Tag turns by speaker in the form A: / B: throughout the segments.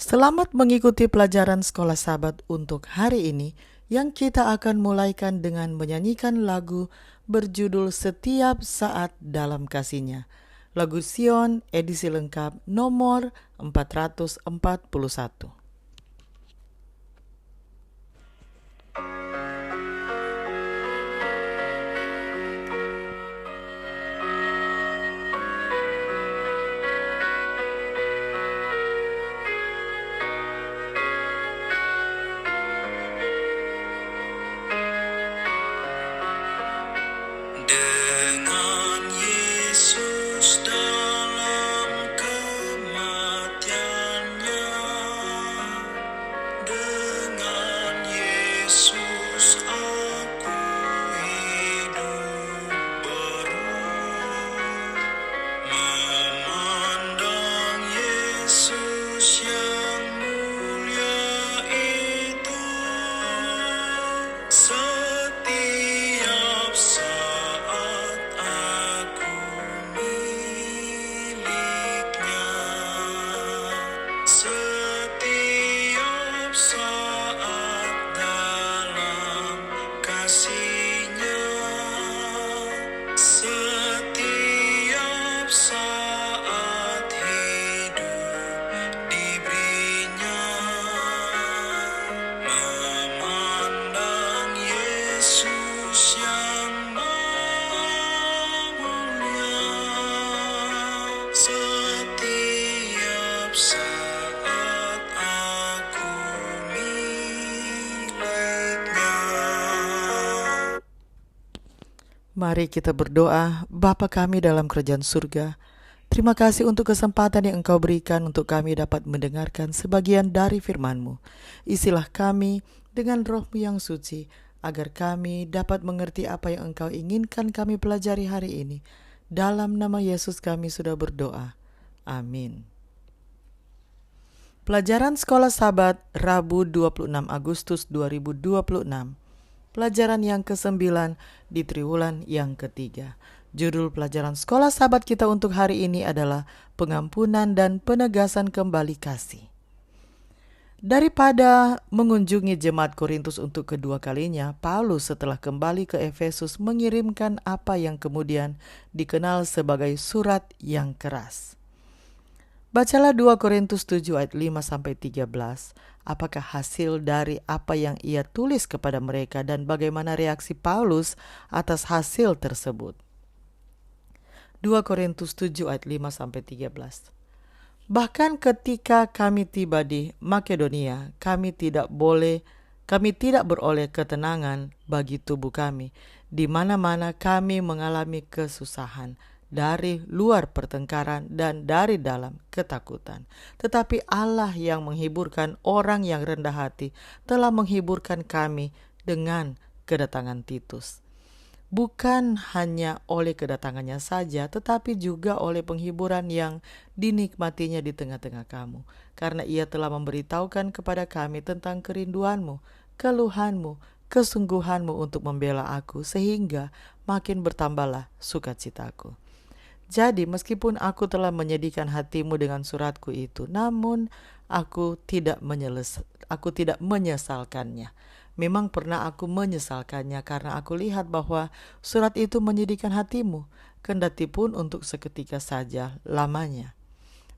A: Selamat mengikuti pelajaran Sekolah Sabat untuk hari ini yang kita akan mulaikan dengan menyanyikan lagu berjudul Setiap Saat Dalam Kasih-Nya. Lagu Sion edisi lengkap nomor 441.
B: Dengan Yesus dalam kematiannya, dengan Yesus aku hidup baru. Memandang Yesus yang mulia itu, setiap saat aku miliknya, setiap saat dalam kasih-Nya, setiap saat hidup diberinya. Memandang Yesus yang mulia, setiap saat aku miliknya.
A: Mari kita berdoa. Bapa kami dalam kerajaan surga, terima kasih untuk kesempatan yang Engkau berikan untuk kami dapat mendengarkan sebagian dari firman-Mu. Isilah kami dengan Roh-Mu yang suci, agar kami dapat mengerti apa yang Engkau inginkan kami pelajari hari ini. Dalam nama Yesus kami sudah berdoa. Amin. Pelajaran Sekolah Sabat Rabu 26 Agustus 2026. Pelajaran yang ke-9 di triwulan yang ketiga. Judul pelajaran Sekolah Sabat kita untuk hari ini adalah Pengampunan dan Penegasan Kembali Kasih. Daripada mengunjungi jemaat Korintus untuk kedua kalinya, Paulus setelah kembali ke Efesus mengirimkan apa yang kemudian dikenal sebagai surat yang keras. Bacalah 2 Korintus 7 ayat 5-13. Apakah hasil dari apa yang ia tulis kepada mereka dan bagaimana reaksi Paulus atas hasil tersebut? 2 Korintus 7 ayat 5-13. Bahkan ketika kami tiba di Makedonia, kami tidak beroleh ketenangan bagi tubuh kami. Di mana-mana kami mengalami kesusahan, dari luar pertengkaran dan dari dalam ketakutan. Tetapi Allah yang menghiburkan orang yang rendah hati telah menghiburkan kami dengan kedatangan Titus. Bukan hanya oleh kedatangannya saja, tetapi juga oleh penghiburan yang dinikmatinya di tengah-tengah kamu. Karena ia telah memberitahukan kepada kami tentang kerinduanmu, keluhanmu, kesungguhanmu untuk membela aku, sehingga makin bertambahlah sukacitaku. Jadi meskipun aku telah menyedihkan hatimu dengan suratku itu, namun aku tidak menyesalkannya. Memang pernah aku menyesalkannya karena aku lihat bahwa surat itu menyedihkan hatimu, kendati pun untuk seketika saja lamanya.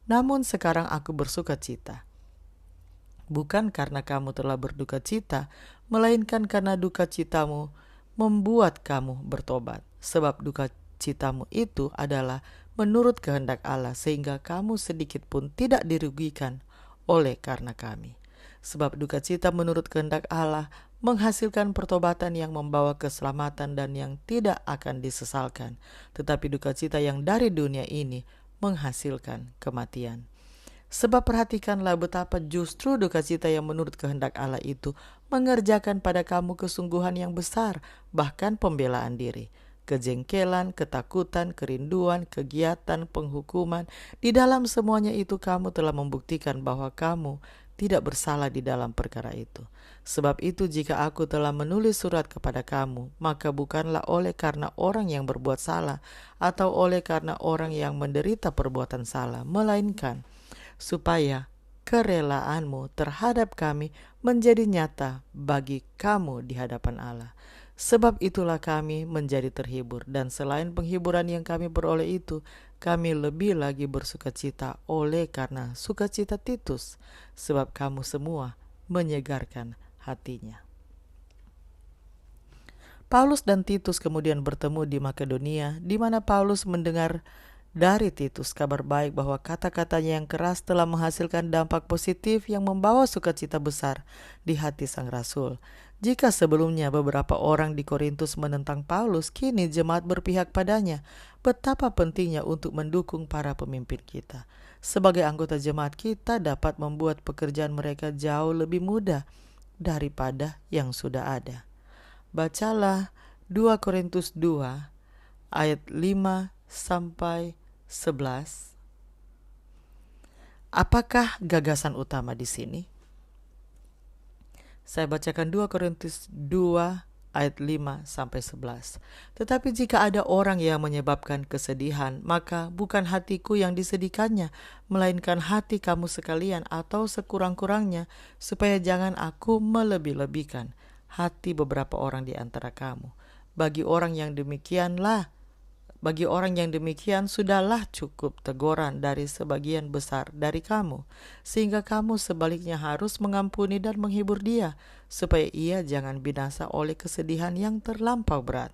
A: Namun sekarang aku bersuka cita. Bukan karena kamu telah berduka cita, melainkan karena duka citamu membuat kamu bertobat. Sebab duka citamu itu adalah menurut kehendak Allah, sehingga kamu sedikit pun tidak dirugikan oleh karena kami. Sebab duka cita menurut kehendak Allah menghasilkan pertobatan yang membawa keselamatan dan yang tidak akan disesalkan. Tetapi duka cita yang dari dunia ini menghasilkan kematian. Sebab perhatikanlah betapa justru duka cita yang menurut kehendak Allah itu mengerjakan pada kamu kesungguhan yang besar, bahkan pembelaan diri. Kejengkelan, ketakutan, kerinduan, kegiatan, penghukuman. Di dalam semuanya itu kamu telah membuktikan bahwa kamu tidak bersalah di dalam perkara itu. Sebab itu jika aku telah menulis surat kepada kamu, maka bukanlah oleh karena orang yang berbuat salah atau oleh karena orang yang menderita perbuatan salah, melainkan supaya kerelaanmu terhadap kami menjadi nyata bagi kamu di hadapan Allah. Sebab itulah kami menjadi terhibur, dan selain penghiburan yang kami peroleh itu, kami lebih lagi bersukacita oleh karena sukacita Titus, sebab kamu semua menyegarkan hatinya. Paulus dan Titus kemudian bertemu di Makedonia, di mana Paulus mendengar dari Titus kabar baik bahwa kata-katanya yang keras telah menghasilkan dampak positif yang membawa sukacita besar di hati sang rasul. Jika sebelumnya beberapa orang di Korintus menentang Paulus, kini jemaat berpihak padanya. Betapa pentingnya untuk mendukung para pemimpin kita. Sebagai anggota jemaat, kita dapat membuat pekerjaan mereka jauh lebih mudah daripada yang sudah ada. Bacalah 2 Korintus 2 ayat 5 sampai 11. Apakah gagasan utama di sini? Saya bacakan 2 Korintus 2 ayat 5 sampai 11. Tetapi jika ada orang yang menyebabkan kesedihan, maka bukan hatiku yang disedihkannya, melainkan hati kamu sekalian atau sekurang-kurangnya, supaya jangan aku melebih-lebihkan hati beberapa orang di antara kamu. Bagi orang yang demikian sudahlah cukup teguran dari sebagian besar dari kamu, sehingga kamu sebaliknya harus mengampuni dan menghibur dia, supaya ia jangan binasa oleh kesedihan yang terlampau berat.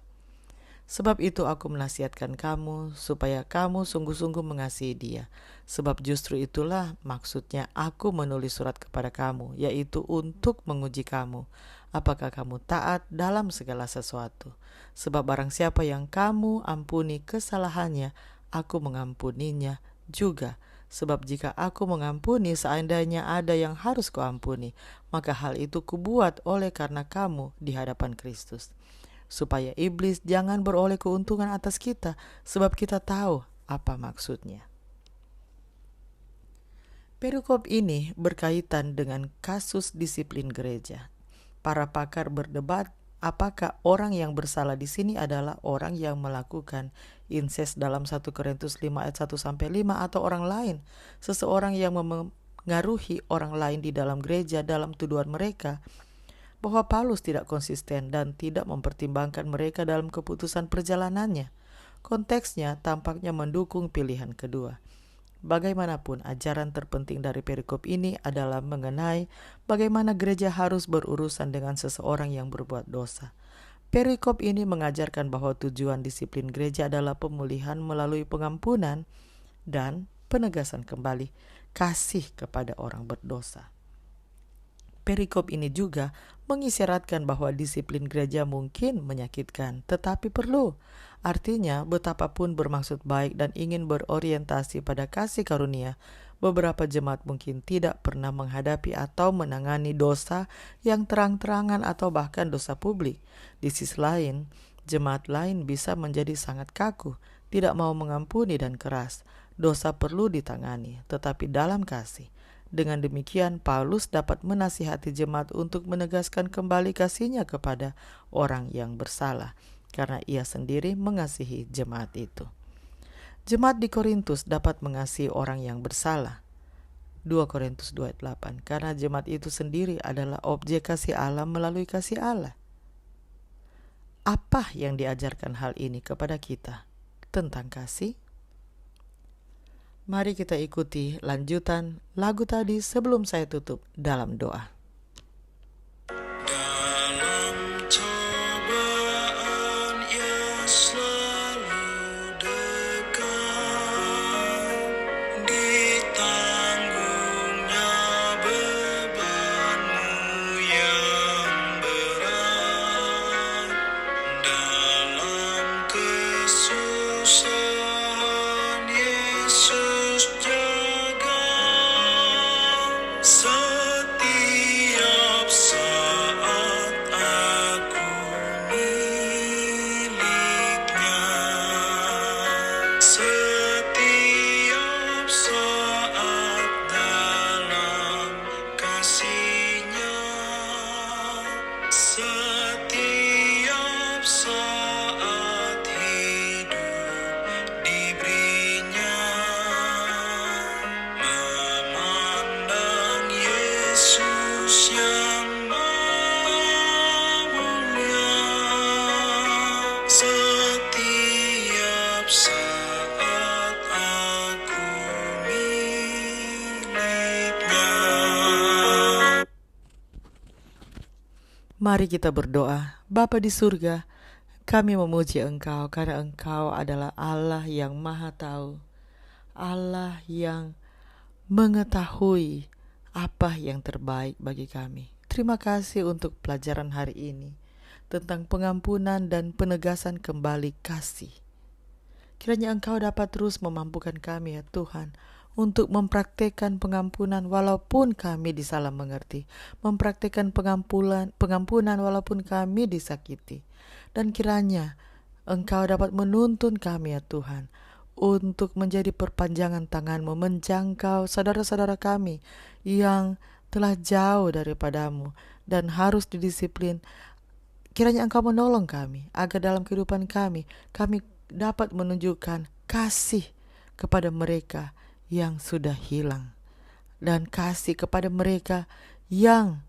A: Sebab itu aku menasihatkan kamu, supaya kamu sungguh-sungguh mengasihi dia. Sebab justru itulah maksudnya aku menulis surat kepada kamu, yaitu untuk menguji kamu, apakah kamu taat dalam segala sesuatu. Sebab barang siapa yang kamu ampuni kesalahannya, aku mengampuninya juga. Sebab jika aku mengampuni, seandainya ada yang harus kuampuni, maka hal itu kubuat oleh karena kamu di hadapan Kristus, supaya iblis jangan beroleh keuntungan atas kita, sebab kita tahu apa maksudnya. Perikop ini berkaitan dengan kasus disiplin gereja. Para pakar berdebat apakah orang yang bersalah di sini adalah orang yang melakukan inses dalam 1 Korintus 5 ayat 1 sampai 5 atau orang lain, seseorang yang mengaruhi orang lain di dalam gereja dalam tuduhan mereka bahwa Paulus tidak konsisten dan tidak mempertimbangkan mereka dalam keputusan perjalanannya. Konteksnya tampaknya mendukung pilihan kedua. Bagaimanapun, ajaran terpenting dari perikop ini adalah mengenai bagaimana gereja harus berurusan dengan seseorang yang berbuat dosa. Perikop ini mengajarkan bahwa tujuan disiplin gereja adalah pemulihan melalui pengampunan dan penegasan kembali kasih kepada orang berdosa. Perikop ini juga mengisyaratkan bahwa disiplin gereja mungkin menyakitkan, tetapi perlu. Artinya, betapapun bermaksud baik dan ingin berorientasi pada kasih karunia, beberapa jemaat mungkin tidak pernah menghadapi atau menangani dosa yang terang-terangan atau bahkan dosa publik. Di sisi lain, jemaat lain bisa menjadi sangat kaku, tidak mau mengampuni dan keras. Dosa perlu ditangani, tetapi dalam kasih. Dengan demikian, Paulus dapat menasihati jemaat untuk menegaskan kembali kasihnya kepada orang yang bersalah, karena ia sendiri mengasihi jemaat itu. Jemaat di Korintus dapat mengasihi orang yang bersalah. 2 Korintus 2 ayat 8, karena jemaat itu sendiri adalah objek kasih Allah melalui kasih Allah. Apa yang diajarkan hal ini kepada kita tentang kasih? Mari kita ikuti lanjutan lagu tadi sebelum saya tutup dalam doa.
B: Dalam cobaan ia selalu dekat, ditanggungnya bebanmu yang berat. Dalam kesusahan Yesus jaga setia.
A: Mari kita berdoa. Bapa di surga, kami memuji Engkau karena Engkau adalah Allah yang Maha Tahu, Allah yang mengetahui apa yang terbaik bagi kami. Terima kasih untuk pelajaran hari ini tentang pengampunan dan penegasan kembali kasih. Kiranya Engkau dapat terus memampukan kami ya Tuhan, untuk mempraktekkan pengampunan walaupun kami disalah mengerti, mempraktekkan pengampunan walaupun kami disakiti. Dan kiranya Engkau dapat menuntun kami ya Tuhan, untuk menjadi perpanjangan tangan-Mu menjangkau saudara-saudara kami yang telah jauh daripadamu dan harus didisiplin. Kiranya Engkau menolong kami agar dalam kehidupan kami dapat menunjukkan kasih kepada mereka yang sudah hilang, dan kasih kepada mereka yang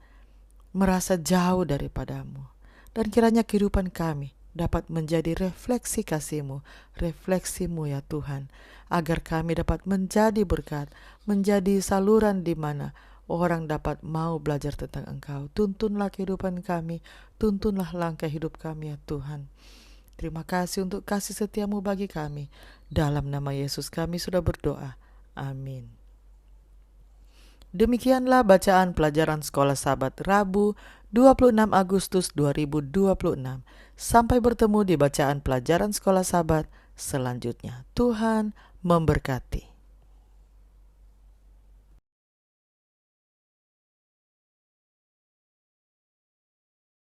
A: merasa jauh daripadamu. Dan kiranya kehidupan kami dapat menjadi refleksi kasih-Mu, refleksi-Mu ya Tuhan, agar kami dapat menjadi berkat, menjadi saluran di mana orang dapat mau belajar tentang Engkau. Tuntunlah kehidupan kami, tuntunlah langkah hidup kami ya Tuhan. Terima kasih untuk kasih setia-Mu bagi kami. Dalam nama Yesus kami sudah berdoa. Amin. Demikianlah bacaan pelajaran Sekolah Sabat Rabu 26 Agustus 2026. Sampai bertemu di bacaan pelajaran Sekolah Sabat selanjutnya. Tuhan memberkati.